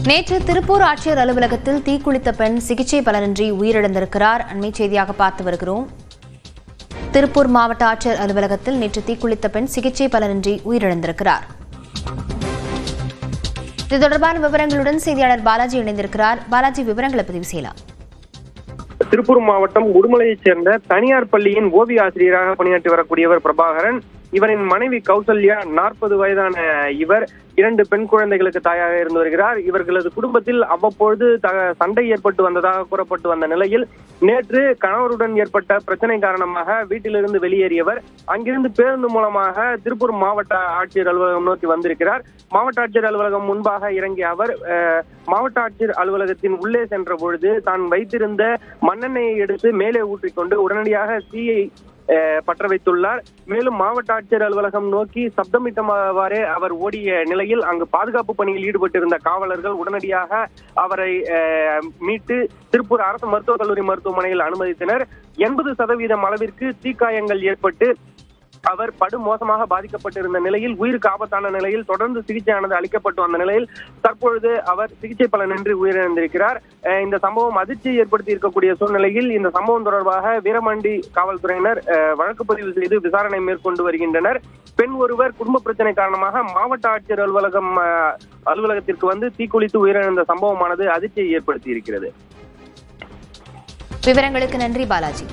நேற்று திருப்பூர் ஆட்சியர் அலுவலகத்தில் தீக்குளித்த பெண் சிகிச்சை பலனின்றி உயிரிழந்திருக்கிறார். அண்மை செய்தியாக பார்த்து வருகிறோம். திருப்பூர் மாவட்ட ஆட்சியர் அலுவலகத்தில் நேற்று தீக்குளித்த பெண் சிகிச்சை பலனின்றி உயிரிழந்திருக்கிறார். இது தொடர்பான விவரங்களுடன் செய்தியாளர் பாலாஜி இணைந்திருக்கிறார். பாலாஜி, விவரங்களை பதிவு செய்யலாம். திருப்பூர் மாவட்டம் உடுமலையைச் சேர்ந்த தனியார் பள்ளியின் ஓவிய ஆசிரியராக பணியாற்றி வரக்கூடியவர் பிரபாகரன். இவரின் மனைவி கௌசல்யா 40 வயதான இவர் 2 பெண் குழந்தைகளுக்கு தாயாக இருந்து வருகிறார். இவர்களது குடும்பத்தில் அவ்வப்பொழுது சண்டை ஏற்பட்டு வந்ததாக கூறப்பட்டு வந்த நிலையில் நேற்று கணவருடன் ஏற்பட்ட பிரச்சனை காரணமாக வீட்டிலிருந்து வெளியேறியவர் அங்கிருந்து பேருந்து மூலமாக திருப்பூர் மாவட்ட ஆட்சியர் அலுவலகம் நோக்கி வந்திருக்கிறார். மாவட்ட ஆட்சியர் அலுவலகம் முன்பாக இறங்கிய அவர் மாவட்ட ஆட்சியர் அலுவலகத்தின் உள்ளே சென்ற பொழுது தான் வைத்திருந்த மண்ணெண்ணெயை எடுத்து மேலே ஊற்றிக்கொண்டு உடனடியாக தீயை பற்ற வைத்துள்ளார். மேலும் மாவட்ட ஆட்சியர் அலுவலகம் நோக்கி சப்தமிட்டவாறே அவர் ஓடிய நிலையில் அங்கு பாதுகாப்பு பணியில் ஈடுபட்டிருந்த காவலர்கள் உடனடியாக அவரை மீட்டு திருப்பூர் அரசு மருத்துவக் கல்லூரி மருத்துவமனையில் அனுமதித்தனர். 80% அளவிற்கு தீக்காயங்கள் ஏற்பட்டு அவர் படுமோசமாக பாதிக்கப்பட்டிருந்த நிலையில் உயிருக்கு ஆபத்தான நிலையில் தொடர்ந்து சிகிச்சையானது அளிக்கப்பட்டு வந்த நிலையில் தற்பொழுது அவர் சிகிச்சை பலனின்றி உயிரிழந்திருக்கிறார். இந்த சம்பவம் அதிர்ச்சியை ஏற்படுத்தி இருக்கக்கூடிய சூழ்நிலையில் இந்த சம்பவம் தொடர்பாக வீரமண்டி காவல்துறையினர் வழக்கு பதிவு செய்து விசாரணை மேற்கொண்டு வருகின்றனர். பெண் ஒருவர் குடும்ப பிரச்சனை காரணமாக மாவட்ட ஆட்சியர் அலுவலகத்திற்கு வந்து தீக்குளித்து உயிரிழந்த சம்பவமானது அதிர்ச்சியை ஏற்படுத்தி இருக்கிறது. விவரங்களுக்கு நன்றி பாலாஜி.